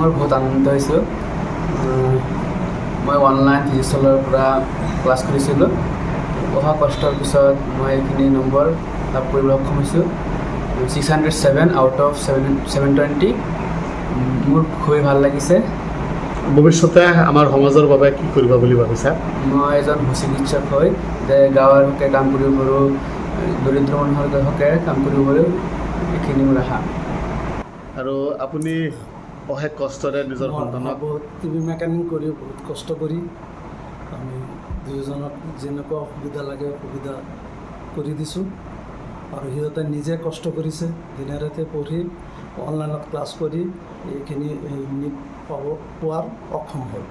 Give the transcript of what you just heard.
মোৰ বহুত আনন্দ হৈছোঁ। মই অনলাইন ডিজিটেলৰ পৰা ক্লাছ কৰিছিলোঁ। অহা কষ্টৰ পিছত মই এইখিনি নম্বৰ লাভ কৰিবলৈ সক্ষম হৈছোঁ। 607 আউট অফ 720। মোৰ খুবেই ভাল লাগিছে। ভৱিষ্যতে আমাৰ সমাজৰ বাবে কি কৰিব বুলি ভাবিছা? মই এজন সুচিকিৎসক হৈ যে গাঁৱৰ হকে কাম কৰিব পাৰোঁ, দৰিদ্ৰ মানুহৰ হকে কাম কৰিব পাৰোঁ, এইখিনি মোৰ আশা। আৰু আপুনি অশেষ কষ্টৰে নিজৰ সন্তানক বহুত টিভি মেকানিক কৰি বহুত কষ্ট কৰি আমি দুয়োজনক যেনেকুৱা সুবিধা লাগে সুবিধা কৰি দিছোঁ। আৰু সিহঁতে নিজে কষ্ট কৰিছে, দিনে ৰাতি পঢ়ি অনলাইনত ক্লাছ কৰি এইখিনি পোৱাৰ সক্ষম হ'ল।